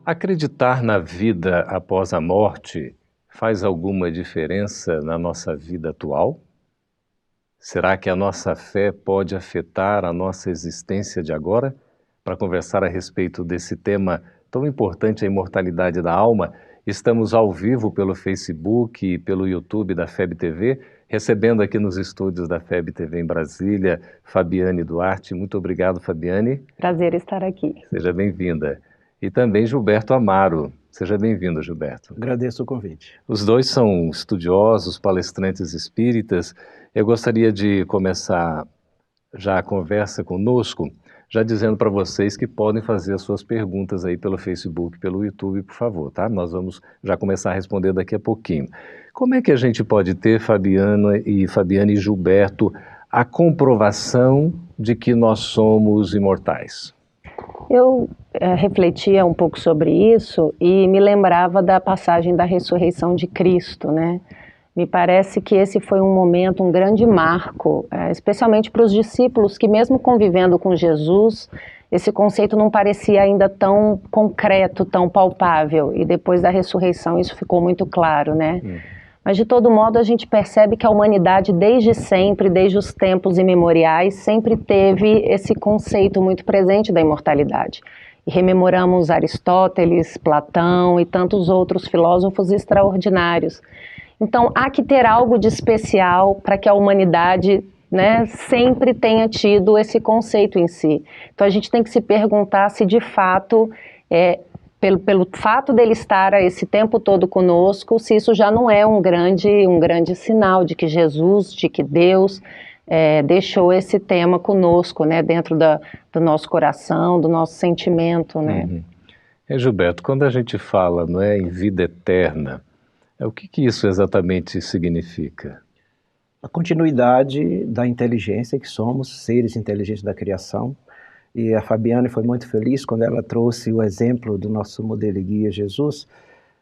Acreditar na vida após a morte faz alguma diferença na nossa vida atual? Será que a nossa fé pode afetar a nossa existência de agora? Para conversar a respeito desse tema tão importante, a imortalidade da alma, estamos ao vivo pelo Facebook e pelo YouTube da FEB TV, recebendo aqui nos estúdios da FEB TV em Brasília, Fabiane Duarte. Muito obrigado, Fabiane. Prazer estar aqui. Seja bem-vinda. E também Gilberto Amaro. Seja bem-vindo, Gilberto. Agradeço o convite. Os dois são estudiosos, palestrantes espíritas. Eu gostaria de começar já a conversa conosco, já dizendo para vocês que podem fazer as suas perguntas aí pelo Facebook, pelo YouTube, por favor, tá? Nós vamos já começar a responder daqui a pouquinho. Como é que a gente pode ter, Fabiane e Gilberto, a comprovação de que nós somos imortais? Eu refletia um pouco sobre isso e me lembrava da passagem da ressurreição de Cristo, né? Me parece que esse foi um momento, um grande marco, especialmente para os discípulos que mesmo convivendo com Jesus, esse conceito não parecia ainda tão concreto, tão palpável, e depois da ressurreição isso ficou muito claro, né? Mas de todo modo a gente percebe que a humanidade desde sempre, desde os tempos imemoriais, sempre teve esse conceito muito presente da imortalidade. E rememoramos Aristóteles, Platão e tantos outros filósofos extraordinários. Então há que ter algo de especial para que a humanidade, né, sempre tenha tido esse conceito em si. Então a gente tem que se perguntar se de fato pelo fato dele estar esse tempo todo conosco, se isso já não é um grande sinal de que Jesus, de que Deus deixou esse tema conosco, né, dentro do nosso coração, do nosso sentimento, né? Gilberto, quando a gente fala, não é, em vida eterna, o que isso exatamente significa? A continuidade da inteligência, que somos seres inteligentes da criação. E a Fabiane foi muito feliz quando ela trouxe o exemplo do nosso modelo e guia Jesus,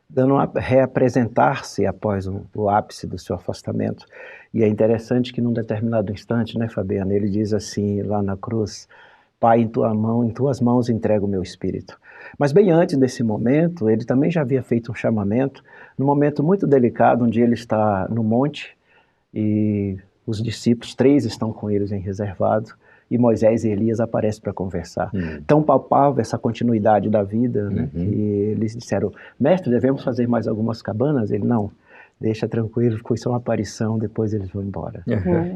dando a reapresentar-se após o ápice do seu afastamento. E é interessante que num determinado instante, né, Fabiane, ele diz assim lá na cruz: Pai, em tuas mãos entrego o meu espírito. Mas bem antes desse momento, ele também já havia feito um chamamento, num momento muito delicado, onde ele está no monte, e os discípulos, 3 estão com eles em reservado, e Moisés e Elias aparecem para conversar. Tão palpável essa continuidade da vida, né, que eles disseram: mestre, devemos fazer mais algumas cabanas? Ele: não, deixa tranquilo, foi só uma aparição, depois eles vão embora.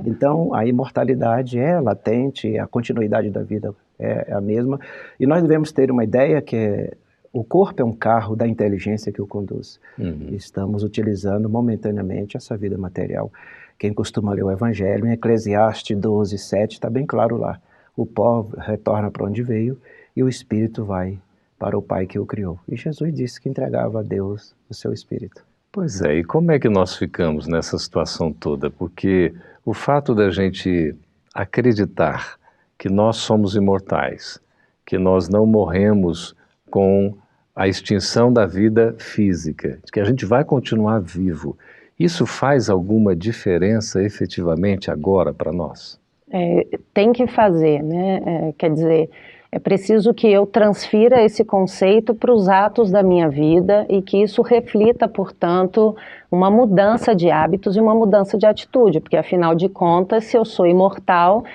Então a imortalidade é latente, a continuidade da vida é a mesma, e nós devemos ter uma ideia que o corpo é um carro da inteligência que o conduz. Estamos utilizando momentaneamente essa vida material. Quem costuma ler o Evangelho, em Eclesiastes 12, 7, está bem claro lá. O pó retorna para onde veio e o Espírito vai para o Pai que o criou. E Jesus disse que entregava a Deus o seu Espírito. Pois é, e como é que nós ficamos nessa situação toda? Porque o fato da gente acreditar que nós somos imortais, que nós não morremos com a extinção da vida física, que a gente vai continuar vivo, isso faz alguma diferença efetivamente agora para nós? Tem que fazer, né? Quer dizer, é preciso que eu transfira esse conceito para os atos da minha vida e que isso reflita, portanto, uma mudança de hábitos e uma mudança de atitude, porque afinal de contas, se eu sou imortal,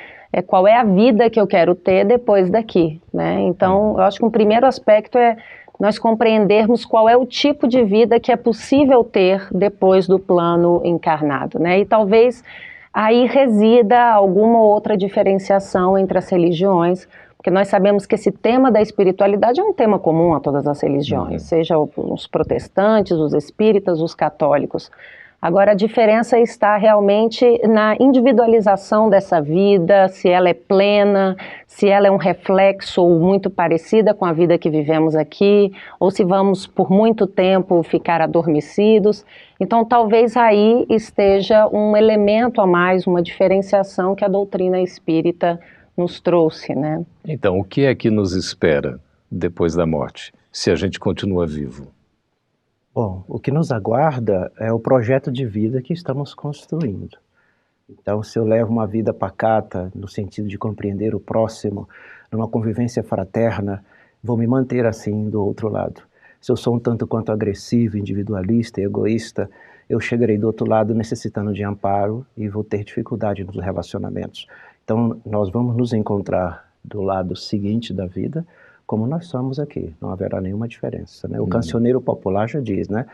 qual é a vida que eu quero ter depois daqui, né? Então, eu acho que um primeiro aspecto é nós compreendermos qual é o tipo de vida que é possível ter depois do plano encarnado, né? E talvez aí resida alguma outra diferenciação entre as religiões, porque nós sabemos que esse tema da espiritualidade é um tema comum a todas as religiões, seja os protestantes, os espíritas, os católicos. Agora, a diferença está realmente na individualização dessa vida, se ela é plena, se ela é um reflexo ou muito parecida com a vida que vivemos aqui, ou se vamos por muito tempo ficar adormecidos. Então, talvez aí esteja um elemento a mais, uma diferenciação que a doutrina espírita nos trouxe, né? Então, o que é que nos espera depois da morte, se a gente continua vivo? Bom, o que nos aguarda é o projeto de vida que estamos construindo. Então, se eu levo uma vida pacata, no sentido de compreender o próximo, numa convivência fraterna, vou me manter assim do outro lado. se eu sou um tanto quanto agressivo, individualista, egoísta, eu chegarei do outro lado necessitando de amparo e vou ter dificuldade nos relacionamentos. Então, nós vamos nos encontrar do lado seguinte da vida, como nós somos aqui, não haverá nenhuma diferença, né? O cancioneiro popular já diz, né?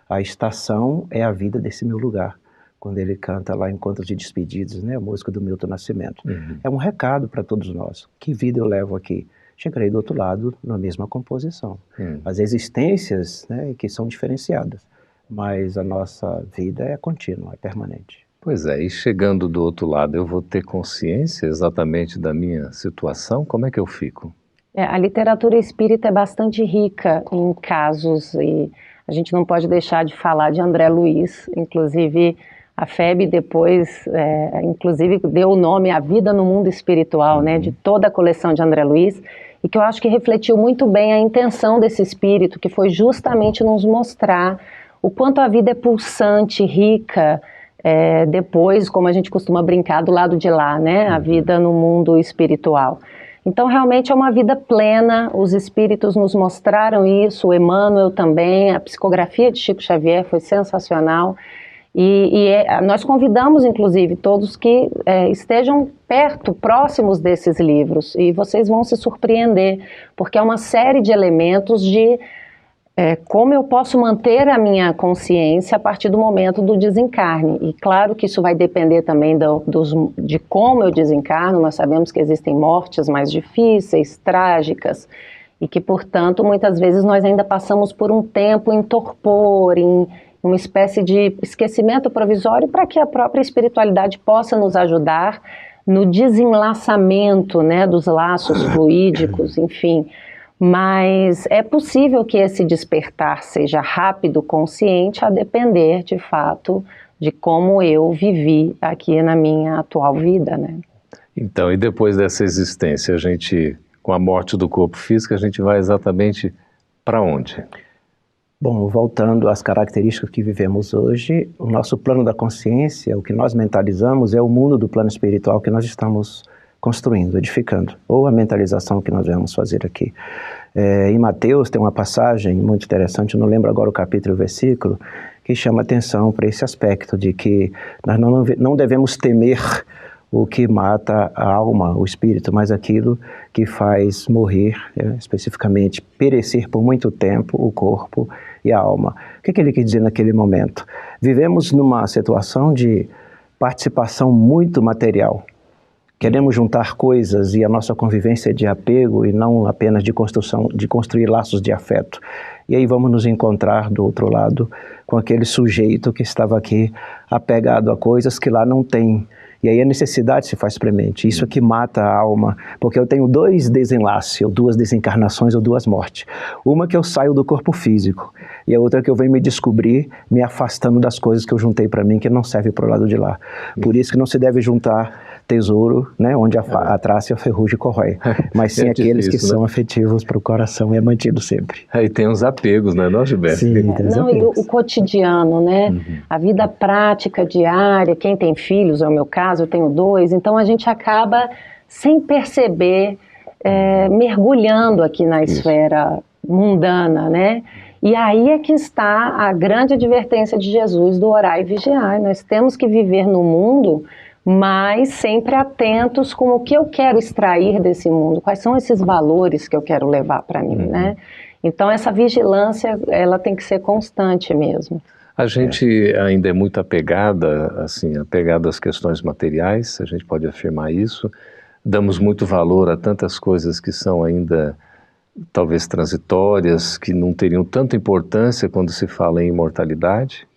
A estação é a vida desse meu lugar, quando ele canta lá Encontros de Despedidos, né? A música do Milton Nascimento. É um recado para todos nós. Que vida eu levo aqui? Chegarei do outro lado na mesma composição. As existências, né, que são diferenciadas, mas a nossa vida é contínua, é permanente. Pois é, e chegando do outro lado, eu vou ter consciência exatamente da minha situação? Como é que eu fico? A literatura espírita é bastante rica em casos, e a gente não pode deixar de falar de André Luiz. Inclusive, a FEB depois, inclusive, deu o nome à Vida no Mundo Espiritual, né, de toda a coleção de André Luiz, e que eu acho que refletiu muito bem a intenção desse espírito, que foi justamente nos mostrar o quanto a vida é pulsante, rica, depois, como a gente costuma brincar, do lado de lá, né, a vida no mundo espiritual. Então, realmente é uma vida plena, os espíritos nos mostraram isso, o Emmanuel também, a psicografia de Chico Xavier foi sensacional, nós convidamos, inclusive, todos que estejam perto, próximos desses livros, e vocês vão se surpreender, porque é uma série de elementos de como eu posso manter a minha consciência a partir do momento do desencarne. E claro que isso vai depender também de como eu desencarno. Nós sabemos que existem mortes mais difíceis, trágicas, e que, portanto, muitas vezes nós ainda passamos por um tempo em torpor, em uma espécie de esquecimento provisório, para que a própria espiritualidade possa nos ajudar no desenlaçamento, né, dos laços fluídicos, enfim. Mas é possível que esse despertar seja rápido, consciente, a depender, de fato, de como eu vivi aqui na minha atual vida, né? Então, e depois dessa existência, a gente, com a morte do corpo físico, a gente vai exatamente para onde? Bom, voltando às características que vivemos hoje, o nosso plano da consciência, o que nós mentalizamos, é o mundo do plano espiritual que nós estamos construindo, edificando, ou a mentalização que nós vamos fazer aqui. Em Mateus tem uma passagem muito interessante, eu não lembro agora o capítulo e o versículo, que chama atenção para esse aspecto de que nós não devemos temer o que mata a alma, o espírito, mas aquilo que faz morrer, especificamente perecer por muito tempo o corpo e a alma. O que ele quer dizer naquele momento? Vivemos numa situação de participação muito material. Queremos juntar coisas e a nossa convivência é de apego e não apenas de construção, de construir laços de afeto. E aí vamos nos encontrar do outro lado com aquele sujeito que estava aqui apegado a coisas que lá não tem. E aí a necessidade se faz premente. Isso é que mata a alma, porque eu tenho dois desenlaces, ou duas desencarnações, ou duas mortes. Uma que eu saio do corpo físico, e a outra que eu venho me descobrir, me afastando das coisas que eu juntei para mim, que não serve para o lado de lá. Por isso que não se deve juntar tesouro, né, onde a traça e a ferrugem corrói, mas sim aqueles que são afetivos para o coração e é mantido sempre. Aí tem os apegos, não é, não, Gilberto? Sim, tem os apegos. E o cotidiano, né, a vida prática, diária, quem tem filhos, é o meu caso, eu tenho 2, então a gente acaba, sem perceber, mergulhando aqui na esfera mundana, né, e aí é que está a grande advertência de Jesus do orar e vigiar. Nós temos que viver no mundo, mas sempre atentos com o que eu quero extrair desse mundo, quais são esses valores que eu quero levar para mim, né? Então essa vigilância, ela tem que ser constante mesmo. A gente ainda é muito apegada, assim, apegado às questões materiais, a gente pode afirmar isso. Damos muito valor a tantas coisas que são ainda talvez transitórias, que não teriam tanta importância quando se fala em imortalidade.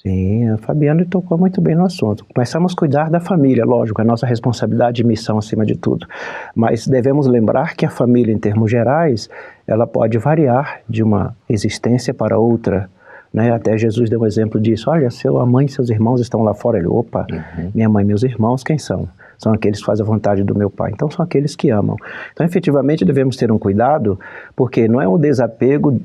Sim, a Fabiana tocou muito bem no assunto. Começamos a cuidar da família, lógico, é nossa responsabilidade e missão acima de tudo. Mas devemos lembrar que a família, em termos gerais, ela pode variar de uma existência para outra, né? Até Jesus deu um exemplo disso. Olha, a mãe e seus irmãos estão lá fora. Ele, opa, minha mãe e meus irmãos, quem são? são aqueles que fazem a vontade do meu Pai. Então, são aqueles que amam. Então, efetivamente, devemos ter um cuidado, porque não é um desapego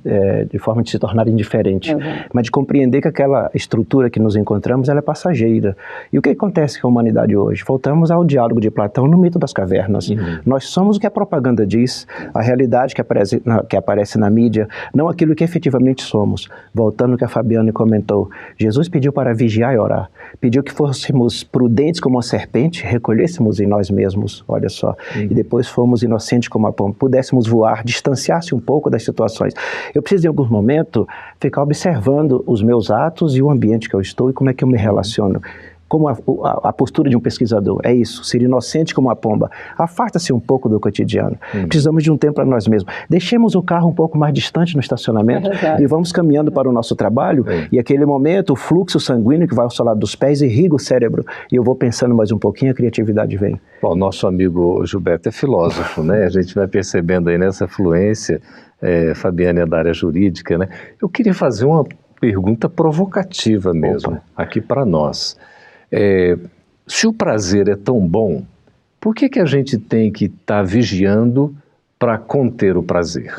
de forma de se tornar indiferente, mas de compreender que aquela estrutura que nos encontramos, ela é passageira. E o que acontece com a humanidade hoje? Voltamos ao diálogo de Platão no mito das cavernas. Nós somos o que a propaganda diz, a realidade que aparece na mídia, não aquilo que efetivamente somos. Voltando ao que a Fabiane comentou, Jesus pediu para vigiar e orar, pediu que fôssemos prudentes como uma serpente, recolhêssemos em nós mesmos, olha só, e depois fomos inocentes como a pomba, pudéssemos voar, distanciar-se um pouco das situações. Eu preciso em algum momento ficar observando os meus atos e o ambiente que eu estou e como é que eu me relaciono. Como a postura de um pesquisador, é isso, ser inocente como a pomba. Afasta-se um pouco do cotidiano. Precisamos de um tempo para nós mesmos. Deixemos o carro um pouco mais distante no estacionamento e vamos caminhando para o nosso trabalho e aquele momento, o fluxo sanguíneo que vai ao solado dos pés irriga o cérebro e eu vou pensando mais um pouquinho, a criatividade vem. Bom, nosso amigo Gilberto é filósofo, né? A gente vai percebendo aí nessa fluência, Fabiane é da área jurídica, né? Eu queria fazer uma pergunta provocativa mesmo, aqui para nós. Se o prazer é tão bom, por que a gente tem que estar vigiando para conter o prazer?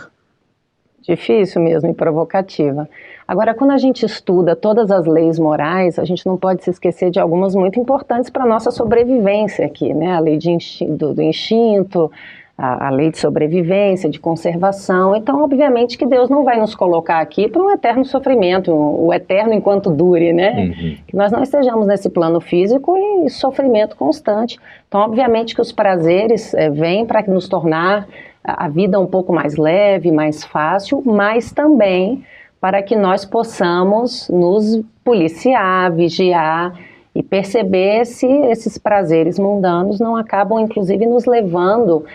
Difícil mesmo e provocativa. Agora, quando a gente estuda todas as leis morais, a gente não pode se esquecer de algumas muito importantes para a nossa sobrevivência aqui, né? A lei do instinto, a lei de sobrevivência, de conservação. Então, obviamente que Deus não vai nos colocar aqui para um eterno sofrimento, o eterno enquanto dure, né? Que nós não estejamos nesse plano físico e sofrimento constante. Então, obviamente que os prazeres vêm para nos tornar a vida um pouco mais leve, mais fácil, mas também para que nós possamos nos policiar, vigiar e perceber se esses prazeres mundanos não acabam, inclusive, nos levando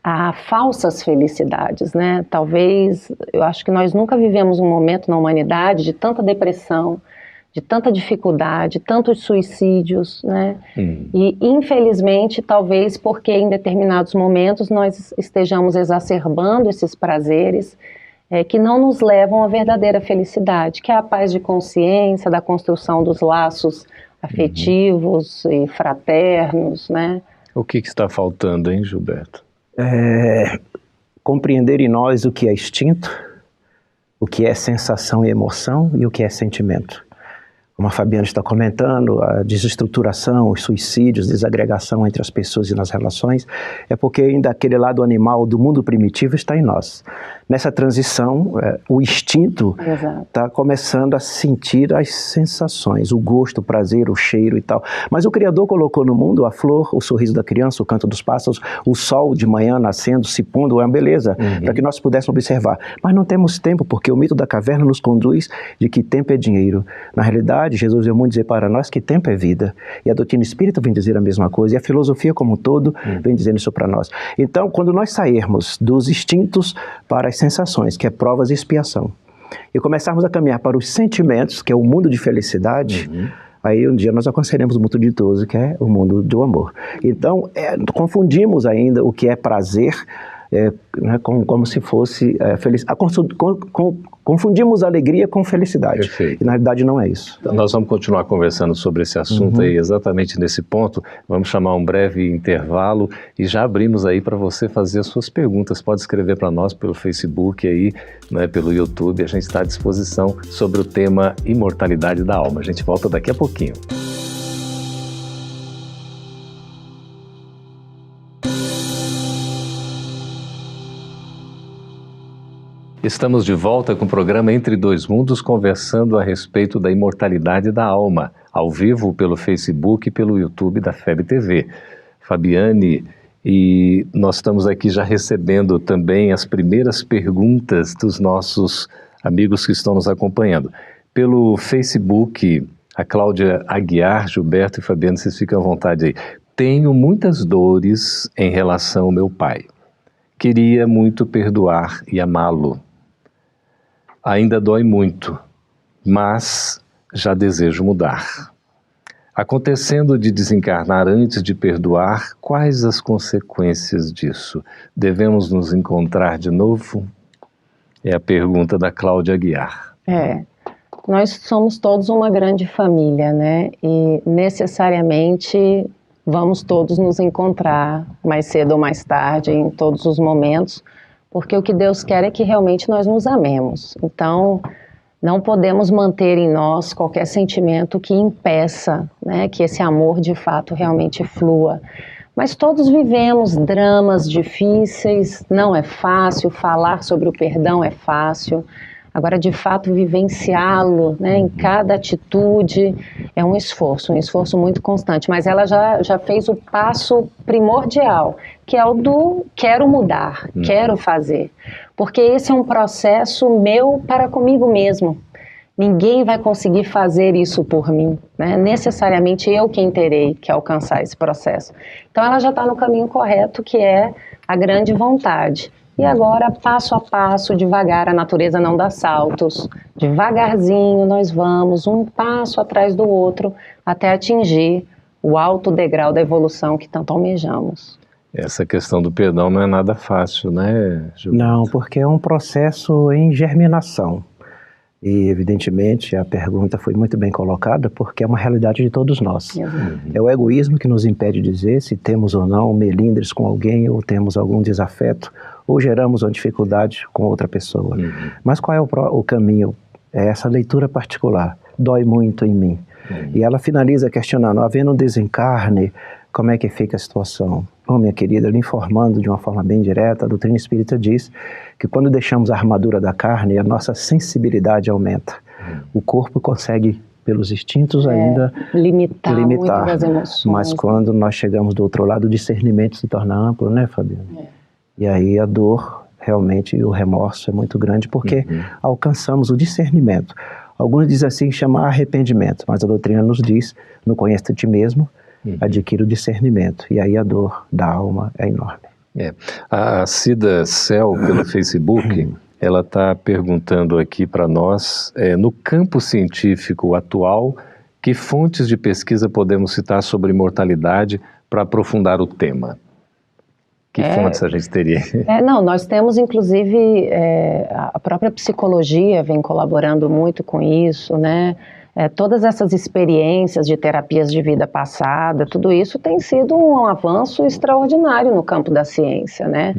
a falsas felicidades, né? Talvez, eu acho que nós nunca vivemos um momento na humanidade de tanta depressão, de tanta dificuldade, tantos suicídios, né? E, infelizmente, talvez porque em determinados momentos nós estejamos exacerbando esses prazeres que não nos levam à verdadeira felicidade, que é a paz de consciência, da construção dos laços afetivos e fraternos, né? O que está faltando, hein, Gilberto? Compreender em nós o que é instinto, o que é sensação e emoção e o que é sentimento. Como a Fabiana está comentando, a desestruturação, os suicídios, desagregação entre as pessoas e nas relações, é porque ainda aquele lado animal do mundo primitivo está em nós. Nessa transição, o instinto está começando a sentir as sensações, o gosto, o prazer, o cheiro e tal. Mas o Criador colocou no mundo a flor, o sorriso da criança, o canto dos pássaros, o sol de manhã nascendo, se pondo, é uma beleza, para que nós pudéssemos observar. Mas não temos tempo, porque o mito da caverna nos conduz de que tempo é dinheiro. Na realidade, Jesus veio muito dizer para nós que tempo é vida. E a doutrina espírita vem dizer a mesma coisa. E a filosofia como um todo vem dizendo isso para nós. Então, quando nós sairmos dos instintos para as sensações, que é provas e expiação, e começarmos a caminhar para os sentimentos, que é o mundo de felicidade, aí um dia nós alcançaremos o mundo ditoso, que é o mundo do amor. Então, confundimos ainda o que é prazer né, como se fosse felicidade. Confundimos alegria com felicidade. Perfeito. E na realidade não é isso. Então, nós vamos continuar conversando sobre esse assunto aí, exatamente nesse ponto. Vamos chamar um breve intervalo e já abrimos aí para você fazer as suas perguntas. Pode escrever para nós pelo Facebook aí, né, pelo YouTube. A gente está à disposição sobre o tema imortalidade da alma. A gente volta daqui a pouquinho. Estamos de volta com o programa Entre Dois Mundos, conversando a respeito da imortalidade da alma, ao vivo pelo Facebook e pelo YouTube da FEB TV. Fabiane, e nós estamos aqui já recebendo também as primeiras perguntas dos nossos amigos que estão nos acompanhando. Pelo Facebook, a Cláudia Aguiar, Gilberto e Fabiane, vocês ficam à vontade aí. Tenho muitas dores em relação ao meu pai. Queria muito perdoar e amá-lo. Ainda dói muito, mas já desejo mudar. Acontecendo de desencarnar antes de perdoar, quais as consequências disso? Devemos nos encontrar de novo? É a pergunta da Cláudia Aguiar. Nós somos todos uma grande família, né? E necessariamente vamos todos nos encontrar mais cedo ou mais tarde, em todos os momentos, porque o que Deus quer é que realmente nós nos amemos. Então, não podemos manter em nós qualquer sentimento que impeça, né, que esse amor de fato realmente flua. Mas todos vivemos dramas difíceis, não é fácil, falar sobre o perdão é fácil. Agora, de fato, vivenciá-lo, né, em cada atitude é um esforço muito constante. Mas ela já fez o passo primordial, que é o do quero mudar, quero fazer. Porque esse é um processo meu para comigo mesmo. Ninguém vai conseguir fazer isso por mim, né? Necessariamente eu quem terei que alcançar esse processo. Então, ela já está no caminho correto, que é a grande vontade. E agora, passo a passo, devagar, a natureza não dá saltos. Devagarzinho nós vamos, um passo atrás do outro, até atingir o alto degrau da evolução que tanto almejamos. Essa questão do perdão não é nada fácil, né, Gilberto? Não, porque é um processo em germinação. E, evidentemente, a pergunta foi muito bem colocada, porque é uma realidade de todos nós. É o egoísmo que nos impede de dizer se temos ou não melindres com alguém, ou temos algum desafeto, ou geramos uma dificuldade com outra pessoa. Mas qual é o caminho? É essa leitura particular. Dói muito em mim. E ela finaliza questionando, havendo um desencarne, como é que fica a situação? Bom, minha querida, lhe informando de uma forma bem direta, a doutrina espírita diz que quando deixamos a armadura da carne, a nossa sensibilidade aumenta. O corpo consegue, pelos instintos ainda, limitar muito as emoções. Mas quando nós chegamos do outro lado, o discernimento se torna amplo, né, Fabiana? E aí a dor, realmente, e o remorso é muito grande, porque alcançamos o discernimento. Alguns dizem assim, chama arrependimento, mas a doutrina nos diz, no conhece a ti mesmo, adquire o discernimento. E aí a dor da alma é enorme. A Cida Cel, pelo Facebook, ela está perguntando aqui para nós, no campo científico atual, que fontes de pesquisa podemos citar sobre imortalidade para aprofundar o tema? Que fontes a gente teria? Não, nós temos, inclusive, a própria psicologia vem colaborando muito com isso, né? Todas essas experiências de terapias de vida passada, tudo isso tem sido um avanço extraordinário no campo da ciência, né?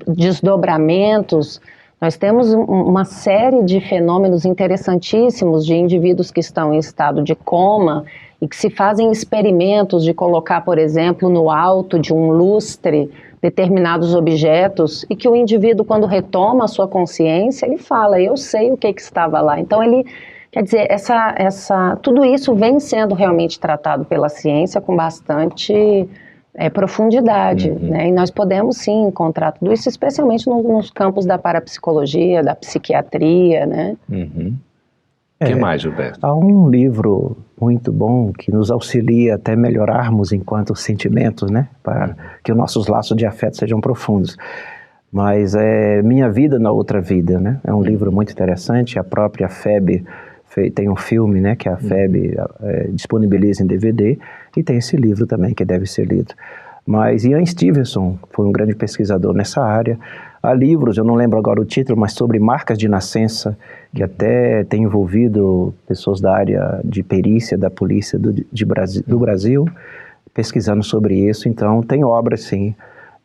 Desdobramentos. Nós temos uma série de fenômenos interessantíssimos de indivíduos que estão em estado de coma e que se fazem experimentos de colocar, por exemplo, no alto de um lustre determinados objetos e que o indivíduo, quando retoma a sua consciência, ele fala, eu sei o que estava lá. Então, ele... Quer dizer, tudo isso vem sendo realmente tratado pela ciência com bastante profundidade, né? E nós podemos sim encontrar tudo isso, especialmente nos campos da parapsicologia, da psiquiatria, né? O que mais, Gilberto? Há um livro muito bom que nos auxilia até melhorarmos enquanto sentimentos, né? Para que os nossos laços de afeto sejam profundos. Mas é Minha Vida na Outra Vida, né? É um livro muito interessante, a própria FEB tem um filme, né, que a FEB disponibiliza em DVD, e tem esse livro também que deve ser lido. Mas Ian Stevenson foi um grande pesquisador nessa área. Há livros, eu não lembro agora o título, mas sobre marcas de nascença, que até tem envolvido pessoas da área de perícia da polícia do Brasil, pesquisando sobre isso. Então tem obras, sim,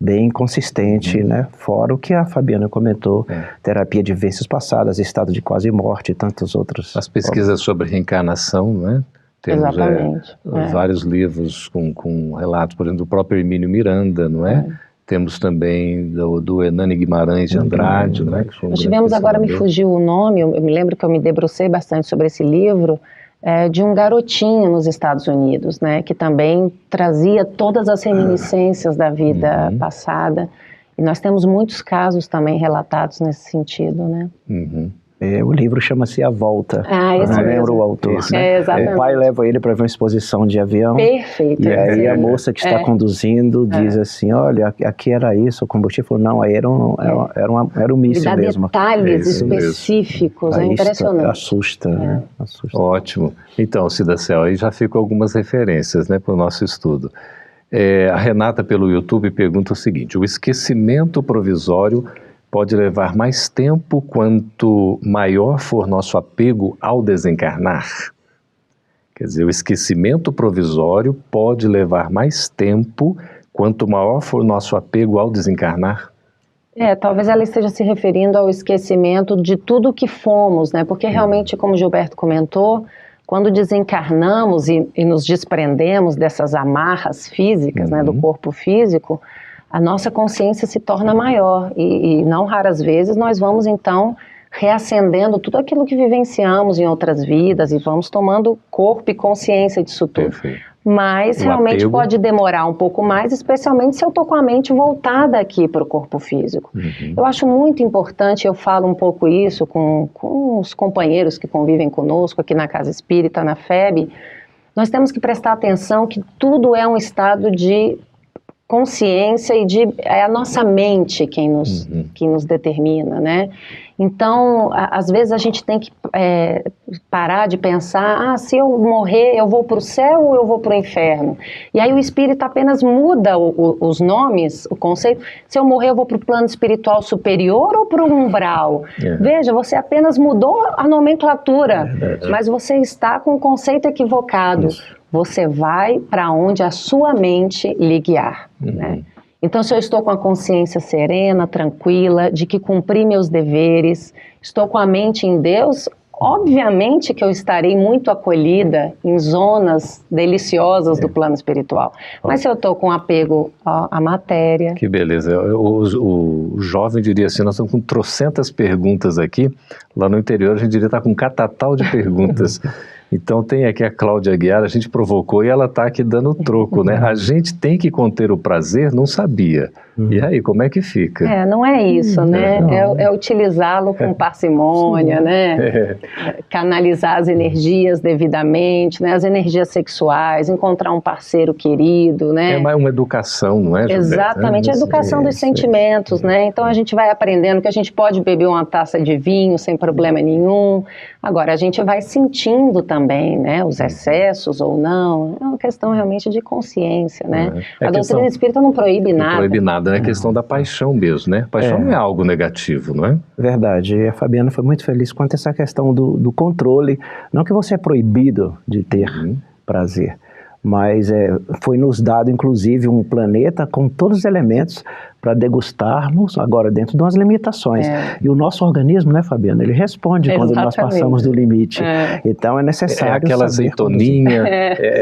bem consistente, né? Fora o que a Fabiana comentou, terapia de vivências passadas, estado de quase morte e tantos outros. As pesquisas sobre reencarnação, né? Temos Exatamente. Vários livros com relatos, por exemplo, do próprio Hermínio Miranda, não é? Temos também do Hernani Guimarães de Andrade, né? Nós tivemos, agora me fugiu o nome, eu me lembro que eu me debrucei bastante sobre esse livro, de um garotinho nos Estados Unidos, né, que também trazia todas as reminiscências da vida passada, e nós temos muitos casos também relatados nesse sentido, né. O livro chama-se A Volta, não lembro o autor, né? Exatamente. O pai leva ele para ver uma exposição de avião. Perfeito. E aí a moça que está conduzindo diz assim, olha, aqui era isso, o combustível. Falou, não, aí era um míssil mesmo. Dá detalhes específicos, é impressionante. Assusta, né? Assusta. Ótimo. Então, Cida Cel, aí já ficam algumas referências, né, para o nosso estudo. A Renata, pelo YouTube, pergunta o seguinte, o esquecimento provisório pode levar mais tempo quanto maior for nosso apego ao desencarnar? Quer dizer, o esquecimento provisório pode levar mais tempo quanto maior for o nosso apego ao desencarnar? Talvez ela esteja se referindo ao esquecimento de tudo que fomos, né? Porque realmente, como o Gilberto comentou, quando desencarnamos e nos desprendemos dessas amarras físicas, né, do corpo físico, a nossa consciência se torna maior e não raras vezes nós vamos então reacendendo tudo aquilo que vivenciamos em outras vidas e vamos tomando corpo e consciência disso tudo. Perfeito. Mas realmente pode demorar um pouco mais, especialmente se eu estou com a mente voltada aqui para o corpo físico. Eu acho muito importante, eu falo um pouco isso com os companheiros que convivem conosco aqui na Casa Espírita, na FEB, nós temos que prestar atenção que tudo é um estado de consciência e é a nossa mente quem nos determina, né? Então, às vezes a gente tem que parar de pensar, se eu morrer eu vou para o céu ou eu vou para o inferno? E aí o espírito apenas muda os nomes, o conceito. Se eu morrer eu vou para o plano espiritual superior ou para o umbral? Veja, você apenas mudou a nomenclatura, mas você está com o conceito equivocado. Você vai para onde a sua mente lhe guiar, né? Então, se eu estou com a consciência serena, tranquila, de que cumpri meus deveres, estou com a mente em Deus, obviamente que eu estarei muito acolhida em zonas deliciosas do plano espiritual. Mas se eu estou com apego à matéria... Que beleza. O jovem diria assim, nós estamos com trocentas perguntas aqui, lá no interior a gente diria estar com um catatal de perguntas. Então tem aqui a Cláudia Aguiar, a gente provocou e ela está aqui dando o troco, né? A gente tem que conter o prazer, não sabia. E aí, como é que fica? Não é isso, né? É utilizá-lo com parcimônia, né? Canalizar as energias devidamente, né? As energias sexuais, encontrar um parceiro querido, né? É mais uma educação, não é, Gilberto? Exatamente, a educação dos sentimentos, né? Então a gente vai aprendendo que a gente pode beber uma taça de vinho sem problema nenhum. Agora, a gente vai sentindo também, né? Os excessos ou não. É uma questão realmente de consciência, né? A doutrina espírita não proíbe nada. Não proíbe nada, é questão da paixão mesmo, né? Paixão não é algo negativo, não é? Verdade. A Fabiana foi muito feliz quanto a essa questão do controle. Não que você é proibido de ter prazer, mas foi nos dado, inclusive, um planeta com todos os elementos para degustarmos, agora dentro de umas limitações. E o nosso organismo, né, Fabiana, ele responde quando nós passamos do limite. Então é necessário aquela azeitoninha,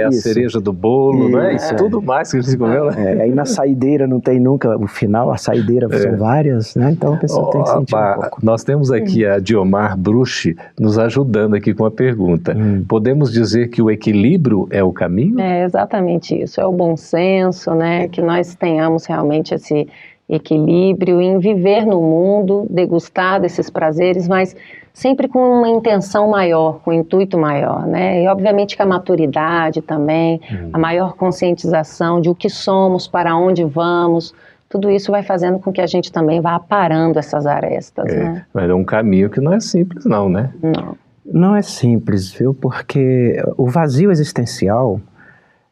a cereja do bolo, não é? Isso tudo mais que a gente comeu, né? Aí na saideira não tem nunca o final, a saideira são várias, né? Então a pessoa tem que sentir um pouco. Nós temos aqui a Diomar Bruchi nos ajudando aqui com a pergunta. Podemos dizer que o equilíbrio é o caminho? É exatamente isso, é o bom senso, né? Que nós tenhamos realmente esse equilíbrio em viver no mundo, degustar desses prazeres, mas sempre com uma intenção maior, com um intuito maior, né? E obviamente que a maturidade também, a maior conscientização de o que somos, para onde vamos, tudo isso vai fazendo com que a gente também vá aparando essas arestas, né? Mas é um caminho que não é simples não, né? Não é simples, viu? Porque o vazio existencial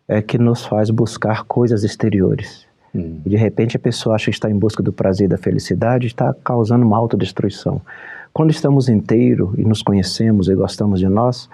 é que nos faz buscar coisas exteriores. E de repente a pessoa acha que está em busca do prazer e da felicidade e está causando uma autodestruição. Quando estamos inteiros e nos conhecemos e gostamos de nós,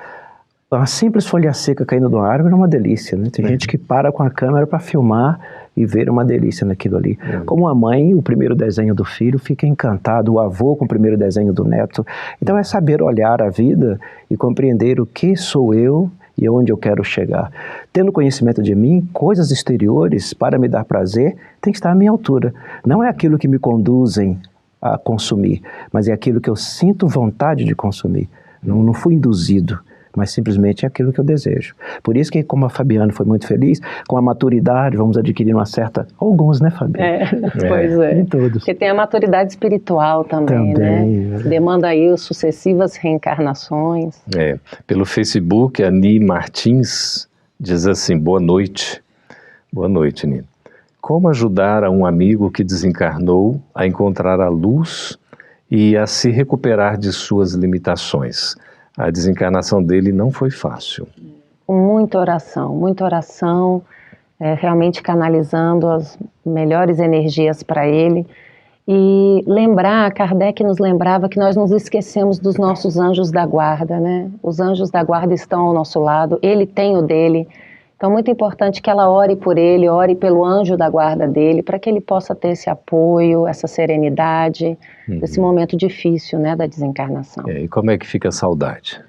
a simples folha seca caindo de uma árvore é uma delícia, né? Tem gente que para com a câmera para filmar e ver uma delícia naquilo ali. Como a mãe, o primeiro desenho do filho, fica encantado, o avô com o primeiro desenho do neto. Então é saber olhar a vida e compreender o que sou eu e onde eu quero chegar. Tendo conhecimento de mim, coisas exteriores para me dar prazer tem que estar à minha altura. Não é aquilo que me conduzem a consumir, mas é aquilo que eu sinto vontade de consumir. Não fui induzido, mas simplesmente é aquilo que eu desejo. Por isso que, como a Fabiana foi muito feliz, com a maturidade vamos adquirir uma certa... Alguns, né, Fabiana? Pois é. Nem todos. Porque tem a maturidade espiritual também, né? Demanda aí sucessivas reencarnações. Pelo Facebook, a Ni Martins diz assim, boa noite. Boa noite, Ni. Como ajudar a um amigo que desencarnou a encontrar a luz e a se recuperar de suas limitações? A desencarnação dele não foi fácil. Muita oração, realmente canalizando as melhores energias para ele. E lembrar, Kardec nos lembrava que nós nos esquecemos dos nossos anjos da guarda, né? Os anjos da guarda estão ao nosso lado, ele tem o dele. Então é muito importante que ela ore por ele, ore pelo anjo da guarda dele, para que ele possa ter esse apoio, essa serenidade, nesse momento difícil, né, da desencarnação. E como é que fica a saudade?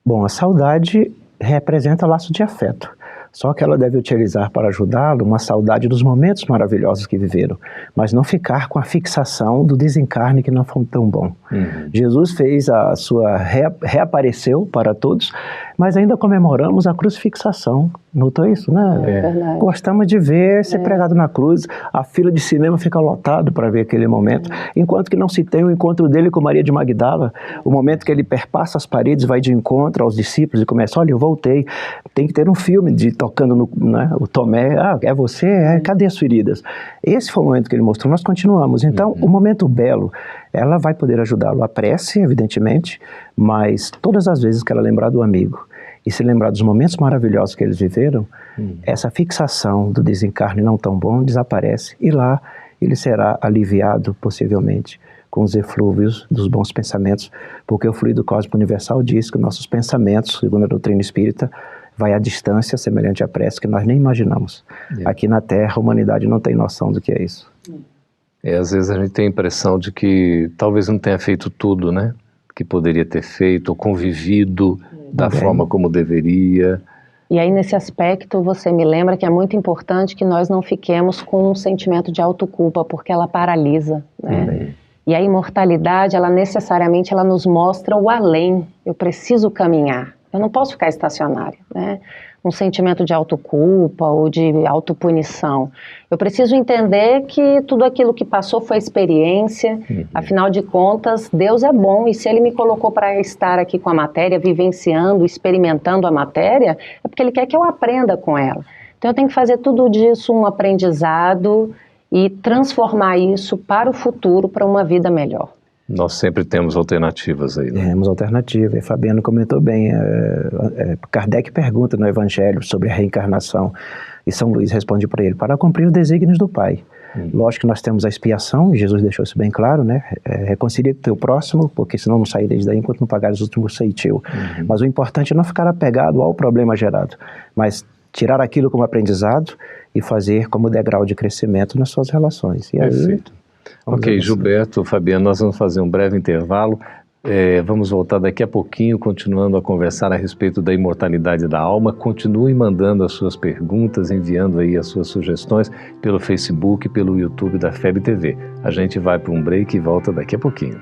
Bom, a saudade representa laço de afeto. Só que ela deve utilizar para ajudá-lo uma saudade dos momentos maravilhosos que viveram, mas não ficar com a fixação do desencarne que não foi tão bom. Jesus fez a sua reapareceu para todos, mas ainda comemoramos a crucifixação. Notou isso, né? Verdade. Gostamos de ver ser pregado na cruz, a fila de cinema fica lotada para ver aquele momento, enquanto que não se tem o encontro dele com Maria de Magdala, o momento que ele perpassa as paredes, vai de encontro aos discípulos e começa, olha, eu voltei. Tem que ter um filme tocando no, né, o Tomé, é você? Cadê as feridas? Esse foi o momento que ele mostrou, nós continuamos. Então, o momento belo, ela vai poder ajudá-lo. A prece, evidentemente, mas todas as vezes que ela lembrar do amigo e se lembrar dos momentos maravilhosos que eles viveram, essa fixação do desencarne não tão bom desaparece e lá ele será aliviado, possivelmente, com os eflúvios dos bons pensamentos, porque o fluido cósmico universal diz que nossos pensamentos, segundo a doutrina espírita, vai à distância semelhante à prece que nós nem imaginamos. Aqui na Terra, a humanidade não tem noção do que é isso. Às vezes a gente tem a impressão de que talvez não tenha feito tudo, né? Que poderia ter feito, ou convivido da forma como deveria. E aí, nesse aspecto, você me lembra que é muito importante que nós não fiquemos com um sentimento de autoculpa, porque ela paralisa, né? E a imortalidade, ela necessariamente ela nos mostra o além. Eu preciso caminhar. Eu não posso ficar estacionário, né? Um sentimento de autoculpa ou de autopunição. Eu preciso entender que tudo aquilo que passou foi experiência, afinal de contas, Deus é bom, e se Ele me colocou para estar aqui com a matéria, vivenciando, experimentando a matéria, é porque Ele quer que eu aprenda com ela. Então eu tenho que fazer tudo disso um aprendizado e transformar isso para o futuro, para uma vida melhor. Nós sempre temos alternativas aí, né? Temos alternativa, e Fabiano comentou bem, Kardec pergunta no Evangelho sobre a reencarnação, e São Luís responde para ele, para cumprir os desígnios do Pai. Lógico que nós temos a expiação, e Jesus deixou isso bem claro, né? Reconcilia com o teu próximo, porque senão não sair desde daí enquanto não pagares os últimos ceitil. Mas o importante é não ficar apegado ao problema gerado, mas tirar aquilo como aprendizado e fazer como degrau de crescimento nas suas relações. E Perfeito. Ok, Gilberto, Fabiano, nós vamos fazer um breve intervalo. Vamos voltar daqui a pouquinho, continuando a conversar a respeito da imortalidade da alma. Continue mandando as suas perguntas, enviando aí as suas sugestões pelo Facebook, pelo YouTube da FEB TV. A gente vai para um break e volta daqui a pouquinho.